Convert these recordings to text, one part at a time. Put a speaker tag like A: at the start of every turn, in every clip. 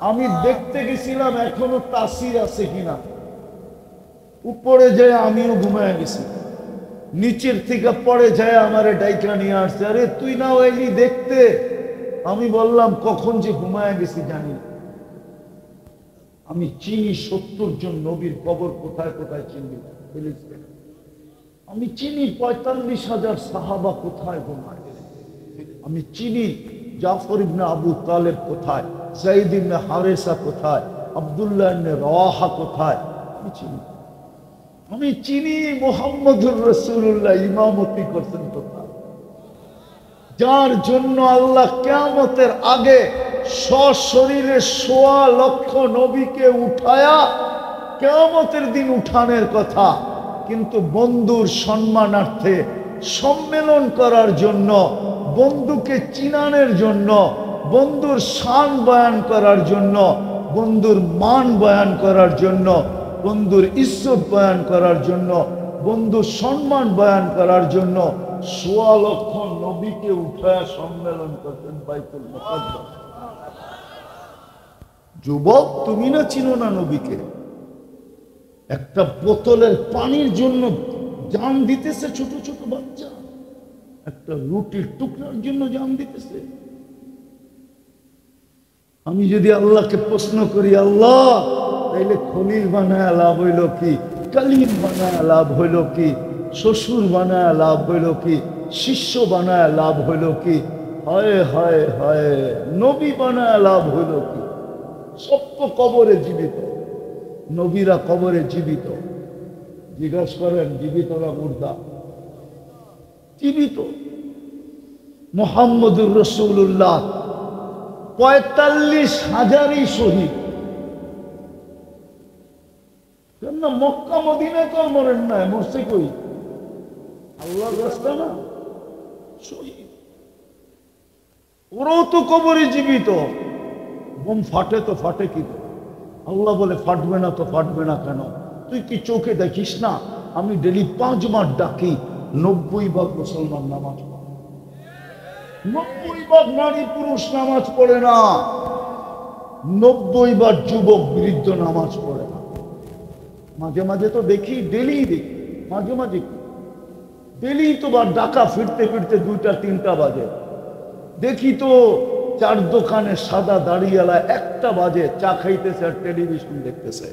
A: আমি দেখতে গেছিলাম এখনো তাসির আছে কিনা, উপরে যায় আমিও ঘুমায় গেছি, নিচের থেকে পরে যায় আমারে ডাইকা নিয়ে আসছে, আরে তুই না এলি দেখতে। আমি বললাম কখন যে ঘুমায় গেছি জানি না। আমি চিনি 70 জন নবীর কবর কোথায় কোথায় চিনি, আমি চিনি 45,000 সাহাবা কোথায় ঘুমায়, আমি চিনি জাফর ইবনে আবু তালেব কোথায়, যায়েদ ইবনে হারেসা কোথায়, আব্দুল্লাহ ইবনে রওয়াহা কোথায়, আমি চিনি মুহাম্মদুর রাসূলুল্লাহ ইমামতি করছেন কোথায়, যার জন্য আল্লাহ কিয়ামতের আগে সশরীরে 1.25 লক্ষ নবীকে উঠায়া কিয়ামতের দিন উঠানের কথা, কিন্তু বন্ধুর সম্মানার্থে সম্মেলন করার জন্য, বন্ধুকে চিনানোর জন্য, বন্ধুর শান বয়ান করার জন্য, বন্ধুর মান বয়ান করার জন্য, বন্ধুর ইজ্জত বয়ান করার জন্য, বন্ধুর সম্মান বয়ান করার জন্য 1.25 লক্ষ নবীকে উঠায়া সম্মেলন করতেন বাইতুল মুকাদ্দাস। যুবক, তুমি না চিনো না নবীকে? একটা বোতলের পানির জন্য জান দিতেছে ছোট ছোট বাচ্চা, একটা রুটির টুকরার জন্য জান দিতেছে। আমি যদি আল্লাহকে প্রশ্ন করি, আল্লাহ তাইলে খলিল বানায় লাভ হইল কি, কালিম বানায় লাভ হইল কি, শ্বশুর বানায় লাভ হইল কি, শিষ্য বানায় লাভ হইল কি, হায় হায় হায় নবী বানায় লাভ হইল কি? সব তো কবরে জীবিত, নবীরা কবরে জীবিত। জিজ্ঞাসা করেন জীবিত না মুর্দা? জীবিত। মুহাম্মদুর রাসূলুল্লাহ 45,000ই শহীদ। কেন মক্কা মদিনায় তো মরেন না, মরছে কই? আল্লাহর রাস্তা না, শহীদ। ওরাও তো কবরে জীবিত। বোম ফাটে তো ফাটে কি করে? আল্লাহ বলে ফাটবে না তো ফাটবে না কেন? তুই কি চোখে দেখিস না? আমি ডেলি 5 বার ডাকি, 90 ভাগ মুসলমান নামাজ পড়ে, 90 ভাগ নারী পুরুষ নামাজ পড়ে না, 90 বার যুবক বৃদ্ধ নামাজ পড়ে না। মাঝে মাঝে তো দেখি, ডেলি দেখি, মাঝে মাঝে ডেলি তো বার ডাকা ফিরতে ফিরতে 2টা 3টা বাজে। দেখি তো 4 দোকানে সাদা দাড়িওয়ালা 1টা বাজে চা খাইতেছে আর টেলিভিশন দেখতেছে।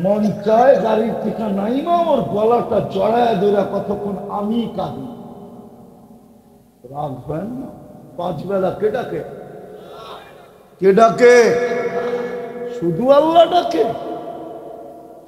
A: মন চায় গাড়ির থেকে নাইমা ওর গলাটা জড়ায় ধরে কতক্ষণ আমি কাঁদি। রাখবেন না? 5 বেলা কে ডাকে? কে ডাকে? শুধু আল্লাহ ডাকে?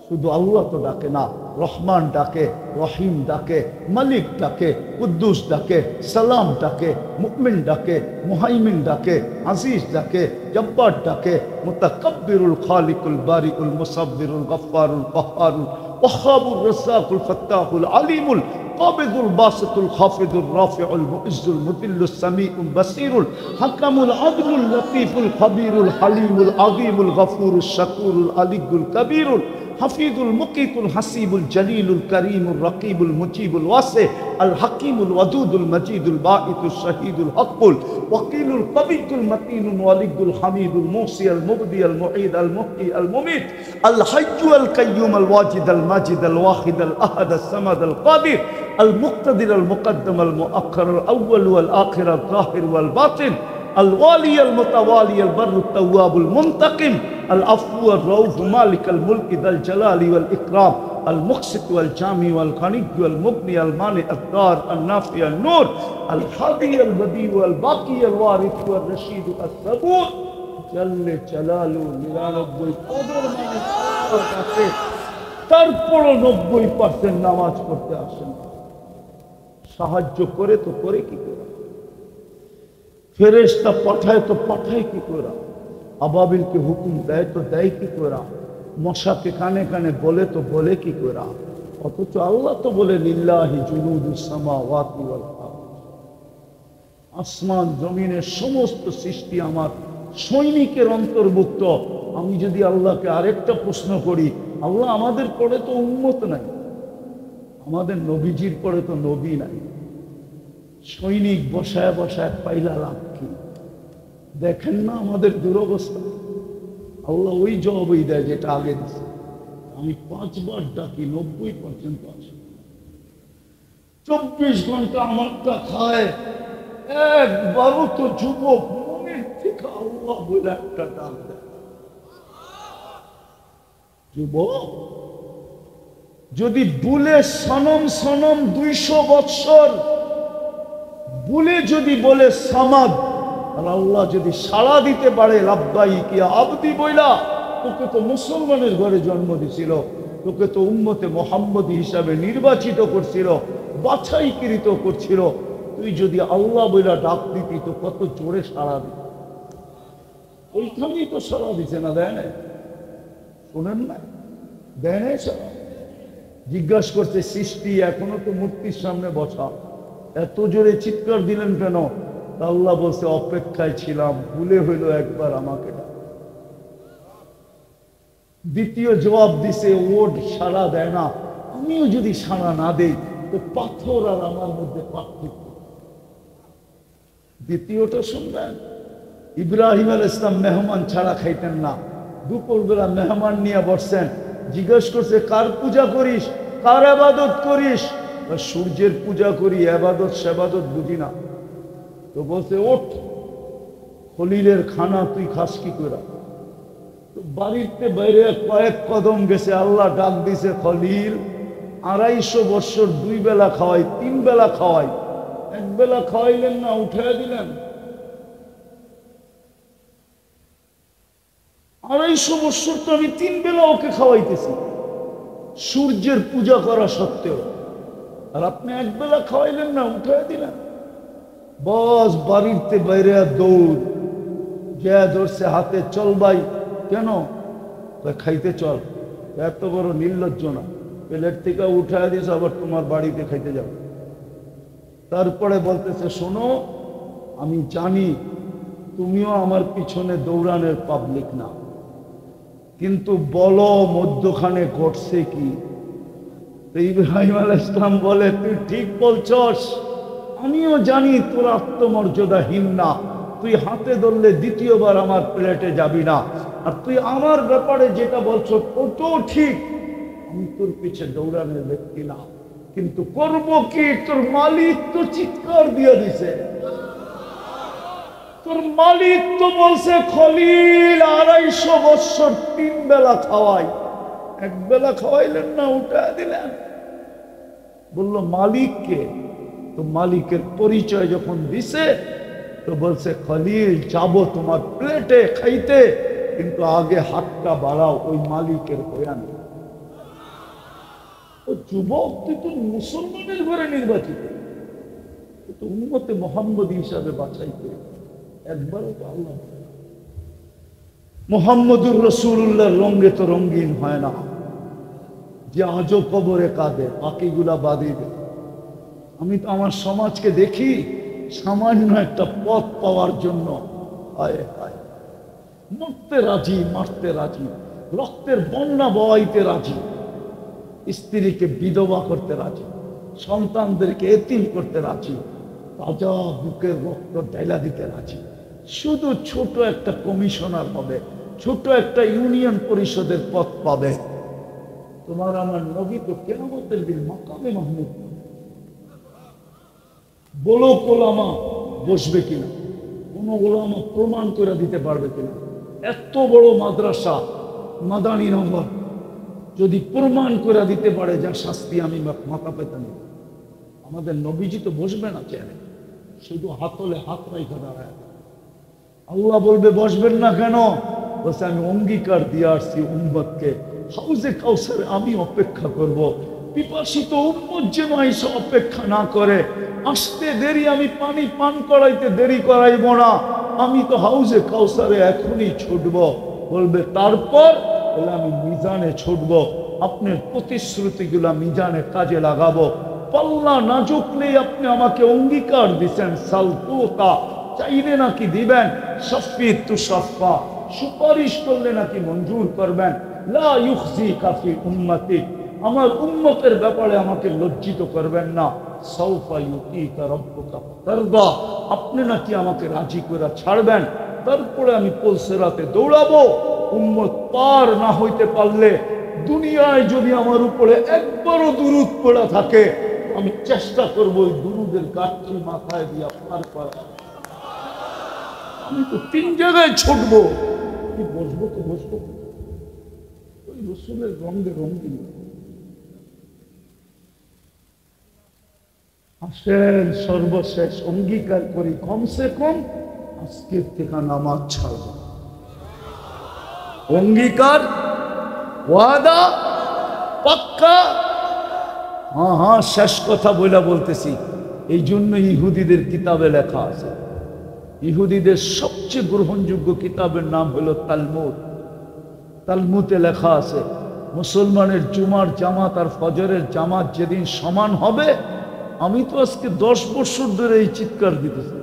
A: শুধু আল্লাহ তো ডাকে না, রহমান ডাকে, রহিম ডাকে, মালিক ডাকে, কুদ্দুস ডাকে, সালাম ডাকে, মুমিন ডাকে, মুহাইমিন ডাকে, আজিজ ডাকে, জব্বার ডাকে, মুতাকাব্বিরুল খালিকুল বারিউল মুসাব্বিরুল গফফারুল কহ্হারুল ওয়াহ্হাবুর রাজ্জাকুল ফাত্তাহুল আলিমুল কাবিদুল বাসিতুল খাফিদুর রাফিউল মুইজ্জুল মুদিল্লুস সামিউল বাসিরুল হাকামুল আদলুল লতীফুল খবীরুল হালিমুল আযীমুল গফুরুশ শাকুরুল আলিয়্যুল কবীরুল হাফিজুল মুকিতুল হাসিবুল জলিলুল করিমুল রকিবুল মুজিবুল ওয়াসি আল হাকিমুল ওয়াদুদুল মজিদুল বাঈতুল শহীদুল হকুল ওয়াকিলুল কবিতুল মতিনুল ওয়ালিদুল হামিদুল মুসি আল মুবদি আল মুঈদ আল মুহয়ি আল মুমিত আল হাইয়্যু আল কাইয়্যুম আল ওয়াজিদ আল মাজিদ আল ওয়াহিদ আল আহাদ আল সামাদ আল কাদির আল মুক্তাদির আল মুকদ্দম আল মুআখ্খার আল আউয়াল ওয়াল আখির আল যাহির ওয়াল বাতিন الوالي المتوالي البر التواب المنتقم العفو الرؤوف مالك الملك ذا الجلال والإكرام المقسط والجامع والغني والمغني المانع الدار النافع النور الهادي البديع والباقي الوارث والرشيد الصبور جل جلاله 99 قدر মানে আছে, তারপরও 90% নামাজ পড়তে আসেন। সাহায্য করে তো করে কি করে? ফেরেশতা পাঠায় তো পাঠায় কি করে? আবাবিলকে হুকুম দেয় তো দেয় কি করে? মশাকে কানে কানে বলে তো বলে কি করে? অথচ আল্লাহ তো বলে লিল্লাহি জুনুদুস সামাওয়াতি ওয়াল আরদ, আসমান জমিনের সমস্ত সৃষ্টি আমার সৈনিকের অন্তর্ভুক্ত। আমি যদি আল্লাহকে আরেকটা প্রশ্ন করি, আল্লাহ আমাদের পরে তো উম্মত নাই, আমাদের নবীজির পরে তো নবী নাই, সৈনিক বসায় বসায় পাইলা লাভ কি? দেখেন না আমাদের দুরবস্থা। আল্লাহ ওই জবাবই দেয় যেটা আগে দিচ্ছে। আমি 5 বার ডাকি 90% আসে। 24 ঘন্টা আমারটা খায়, একবারও তো যুবক মনের থেকে আল্লাহ বলে একটা ডাক দেয়। যুবক যদি ভুলে সনম সনম 200 বৎসর ভুলে যদি বলে সামাদ, আর আল্লাহ যদি সাড়া দিতে পারে লাব্বাইক ইয়া আবদি বইলা, তোকে তো মুসলমানের ঘরে জন্ম দিছিল, তোকে তো উম্মতে মুহাম্মদী হিসাবে নির্বাচিত করছিল, বাছাইকৃত করছিল, তুই যদি আল্লাহ বইলা ডাক দিতি তো কত জোরে সাড়া দিত। ওইখানেই তো সাড়া দিছে না, দেয় না? শোনেন না, দেয় নাই সাড়া। জিজ্ঞাসা করছে সৃষ্টি এখনো তো মূর্তির সামনে বসা, এত জোরে চিৎকার দিলেন কেন? আল্লাহ বলছে অপেক্ষায় ছিলাম, ভুলে হইল একবার আমাকে ডাক। দ্বিতীয় জবাব দিছে ওট সাড়া দেয় না, আমিও যদি সাড়া না দেই তো পাথর আর আমার মধ্যে পার্থক্য। দ্বিতীয়টা শুনবেন, ইব্রাহিম আলাইহিস সালাম মেহমান ছাড়া খাইতেন না। দুপুরবেলা মেহমান নিয়ে বসছেন, জিজ্ঞেস করছে কার পূজা করিস, কার ইবাদত করিস? সূর্যের পূজা করি, ইবাদত সেবাদত বুঝি না। তো বলছে ওঠ, খলিলের খানা তুই খাস কি করে? বাড়িতে বাইরে কয়েক কদম গেছে, আল্লাহ ডাক দিছে খলিল 250 বৎসর 2 বেলা খাওয়াই, 3 বেলা খাওয়াই, 1 বেলা খাওয়াইলেন না, উঠে দিলেন। 250 বৎসর তো আমি 3 বেলা ওকে খাওয়াইতেছি সূর্যের পূজা করা সত্ত্বেও, আর আপনি 1 বেলা খাওয়াইলেন না, উঠে দিলেন। বস বাড়িতে বাইরে দৌড় যা ধরছে হাতে, চল ভাই। কেন? খাইতে চল। এত বড় নির্লজ্জ না, প্লেট থেকে উঠায় দিস আবার তোমার বাড়িতে খাইতে যাবে। তারপরে বলতেছে শোনো, আমি জানি তুমিও আমার পিছনে দৌড়ানোর পাবলিক না, কিন্তু বলো মধ্যখানে ঘটছে কি? তো ইব্রাহিম আলাইহিস সালাম বলে তুই ঠিক বলছস, আমিও জানি তোর আত্মমর্যাদাহীন না, তুই হাতে ধরলে দ্বিতীয়বার আমার প্লেটে যাবি না, আর তুই আমার ব্যাপারে যেটা বলছ ওটাও ঠিক, আমি তোর পিছে দৌড়ানোর ব্যক্তি না, কিন্তু করব কি? তোর মালিক তো চিৎকার দিয়ে দিছে, তোর মালিক তো বলছে খলিল 250 বৎসর 3 বেলা খাওয়াই, 1 বেলা খাওয়াইলেন না, উঠা দিলেন। বলল মালিককে, তো মালিকের পরিচয় যখন দিছে তো বলছে খলিল যাবো তোমার প্লেটে খাইতে, কিন্তু আগে হাতটা বাড়াও ওই মালিকের বয়ান। ও যুবক, তুই তো মুসলমানের ঘরে নির্বাচিত, তো উম্মতে মুহাম্মদী হিসাবে বাছাই করে একবারও তো আল্লাহ মুহাম্মদুর রাসূলুল্লাহর রঙে তো রঙিন হয় না, যে আজও কবরে কাঁদে বাকিগুলা বাদই দেয়। আমি তো আমার সমাজকে দেখি সামান্য একটা পথ পাওয়ার জন্য হায় হায় মরতে রাজি, মারতে রাজি, রক্তের বন্যা বওয়াইতে রাজি, স্ত্রীকে বিধবা করতে রাজি, সন্তানদেরকে এতিম করতে রাজি, তাজা বুকের রক্ত ঢেলা দিতে রাজি, শুধু ছোট একটা কমিশনার হবে, ছোট একটা ইউনিয়ন পরিষদের পদ পাবে। তোমার আমার নবী তো কিয়ামতের দিন মাকামে মাহমুদ, বলো ওলামা বসবে কিনা, কোন ওলামা প্রমাণ করে দিতে পারবে কিনা? এত বড় মাদ্রাসা মাদানী নগর যদি প্রমাণ করে দিতে পারে যা শাস্তি আমি মাথা পেতাম, আমাদের নবীজি তো বসবে না চেয়ারে, শুধু হাতলে হাত রাইখা দাঁড়ায়। আল্লাহ বলবে বসবেন না কেন? বলছে আমি অঙ্গীকার দিয়ে আসছি উম্মতকে, হাউজে কাউসারে আমি অপেক্ষা করব, পিপাসিত উম্মত যেন এসে অপেক্ষা না করে, আসতে দেরি, আমি পানি পান করাইতে দেরি করাইব না, আমি তো হাউজে কাউসারে এখনই ছুটব। বলবে তারপর? বলে আমি মিজানে ছুটব, আপনার প্রতিশ্রুতিগুলা মিজানে কাজে লাগাবো, পাল্লা না ঝুঁকলেই আপনি আমাকে অঙ্গীকার দিচ্ছেন, সালতুকা চাইলে নাকি দিবেন, শাফি তুশাফা সুপারিশ করলে নাকি মঞ্জুর করবেন, লা ইউখজিকা ফি উম্মতি আমার উম্মতের ব্যাপারে আমাকে লজ্জিত করবেন না, সাউফা ইউতিকা রাব্বুকা ফাতারদা আপনি নাকি আমাকে রাজি করে ছাড়বেন, তারপরে আমি পুলসিরাতে দৌড়াবো। উম্মত পার না হইতে পারলে, দুনিয়ায় যদি আমার উপরে একবারও দুরূদ পড়া থাকে, আমি চেষ্টা করবো ওই দুরূদের গাছটি মাথায় দিয়ে পার করা। আমি তো 3 জায়গায় ছুটবো, কি বসবো তো বসবো ওই রসুলের রঙে রঙিন। আসেন সর্বশেষ অঙ্গীকার করি, কমসে কম আজকের থেকে নামাজ ছাড়ব। অঙ্গীকার, ওয়াদা, পাক্কা। হ্যাঁ হ্যাঁ, শেষ কথা বলতেছি। এই জন্য ইহুদিদের কিতাবে লেখা আছে, ইহুদিদের সবচেয়ে গ্রহণযোগ্য কিতাবের নাম হলো তালমুদ। তালমুদে লেখা আছে, মুসলমানের জুমার জামাত আর ফজরের জামাত যেদিন সমান হবে, আমি তো আজকে 10 বছর ধরে এই চিৎকার দিতেছি,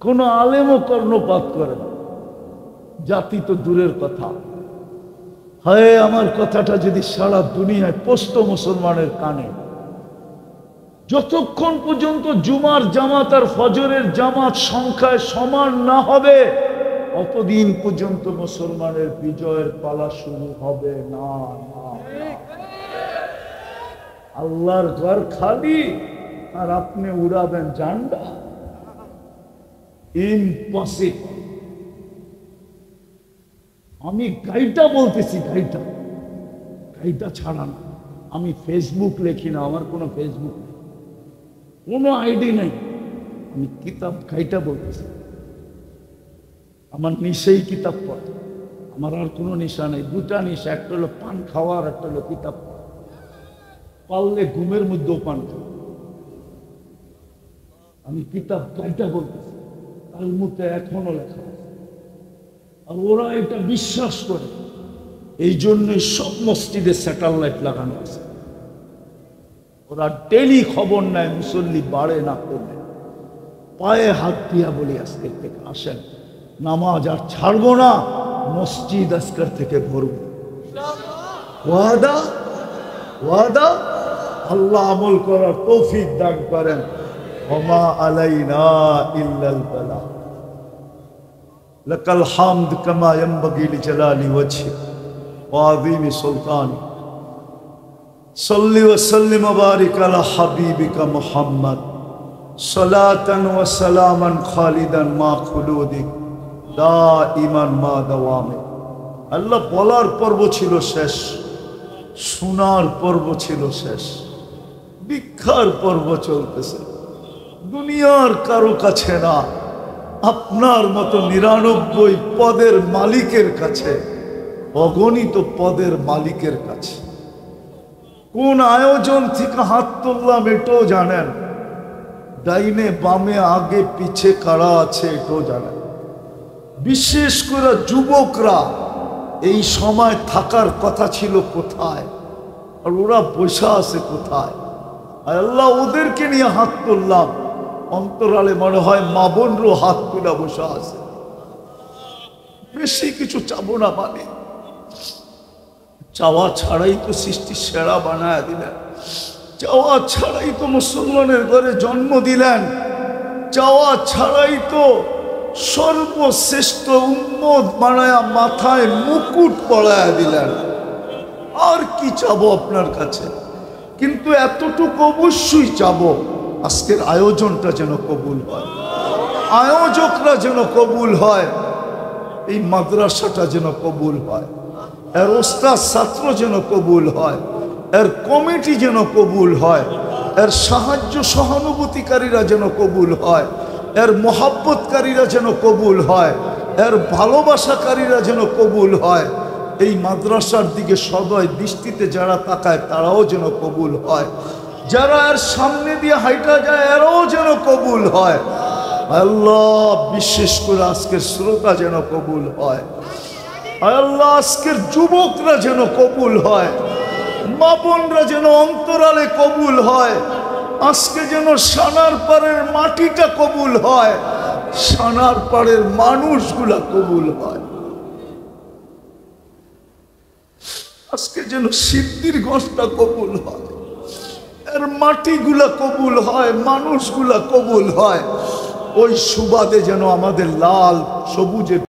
A: কোনো আলেমও কর্ণপাত করে না, জাতি তো দূরের কথা। হায়, আমার কথাটা যদি সারা দুনিয়ায় পৌঁছত মুসলমানের কানে, যতক্ষণ পর্যন্ত জুমার জামাত আর ফজরের জামাত সংখ্যায় সমান না হবে, অতদিন পর্যন্ত মুসলমানের বিজয়ের পালা শুরু হবে না। আল্লাহর ঘর খালি আর আপনি উড়াবেন ঝান্ডা, ইম্পসিবল। আমি গাইটা বলতেছি, গাইটা ছাড়া না। আমি ফেসবুক লেখি না, আমার কোনো ফেসবুক নেই, কোনো আইডি নেই। আমি কিতাব গাইটা বলতেছি। আমার নিশেই কিতাব পড়ে, আমার আর কোনো নেশা নেই। 2টা নেশা, একটা হলো পান খাওয়া আর একটা হলো কিতাব পড়া। পারলে ঘুমের মধ্যেও পান খাওয়া। আমি কিতাব গাইটা বলতেছি, তালমুদে এখনো লেখা আছে। আর ওরা এটা বিশ্বাস করে, এই জন্যই সব মসজিদে স্যাটেলাইট লাগানো আছে। ওরা ডেলি খবর নেয় মুসল্লি বাড়ে না কমে। পায়ে হাত দিয়া বলি, আজকের থেকে আসেন, নামাজ আর ছাড়বো না, মসজিদ আজকের থেকে ভরব। ওয়াদা, ওয়াদা। আল্লাহ আমল করার তৌফিক দান করেন। ওমা আলাইনা ইল্লাল বালাগ। লাকাল হামদ কামা ইয়ানবাগি লিজালালি ওয়াজহি ওয়া আযীমি সুলতানি। সাল্লি ওয়া সাল্লিম ওয়া বারিক আলা হাবিবিকা মুহাম্মদ সালাতান ওয়া সালামান খালিদান মা খুলুদিক দাইমান মা দাওয়ামে। আল্লাহ বলার পর্ব ছিল শেষ, শোনার পর্ব ছিল শেষ, ভিক্ষার পর্ব চলতেছে। দুনিয়ার কারো কাছে না, আপনার মতো 99 পদের মালিকের কাছে, অগণিত পদের মালিকের কাছে। কোন আয়োজন থেকে হাত তুললাম এটাও জানেন, ডাইনে বামে আগে পিছে কারা আছে এটাও জানেন। বিশেষ করে যুবকরা এই সময় থাকার কথা ছিল কোথায়, আর ওরা বসে আছে কোথায়? আল্লাহ ওদেরকে নিয়ে হাত তুললাম, অন্তরালে মনে হয় মা বোনরও হাত তুলে বসে আছে। বেশি কিছু চাবো না, মানে চাওয়া ছাড়াই তো সৃষ্টি সেরা বানায় দিলেন, চাওয়া ছাড়াই তো মুসলমানের ঘরে জন্ম দিলেন, চাওয়া ছাড়াই তো সর্বশ্রেষ্ঠ উম্মত বানায়া মাথায় মুকুট পরায়া দিলেন। আর কি চাবো আপনার কাছে? কিন্তু এতটুকু অবশ্যই চাবো, আজকের আয়োজনটা যেন কবুল হয়, আয়োজকরা যেন কবুল হয়, এই মাদ্রাসাটা যেন কবুল হয়, এর ওস্তাদ ছাত্র যেন কবুল হয়, এর কমিটি যেন কবুল হয়, এর সাহায্য সহানুভূতিকারীরা যেন কবুল হয়, এর মহাব্বতকারীরা যেন কবুল হয়, এর ভালোবাসাকারীরা যেন কবুল হয়। এই মাদ্রাসার দিকে সদয় দৃষ্টিতে যারা তাকায় তারাও যেন কবুল হয়, যারা এর সামনে দিয়ে হাইটা যায় এরাও যেন কবুল হয়। আল্লাহ বিশেষ করে আজকের শ্রোতা যেন কবুল হয়, আল্লাহ আজকের যুবকরা যেন কবুল হয়, মা বোনরা যেন অন্তরালে কবুল হয়, আজকে যেন সানার পাড়ের মাটিটা কবুল হয়, সানার পাড়ের মানুষগুলা কবুল হয়, আজকে যেন সিদ্ধির গছটা কবুল হয়, এর মাটিগুলা কবুল হয়, মানুষগুলা কবুল হয়। ওই সুবাদে যেন আমাদের লাল সবুজে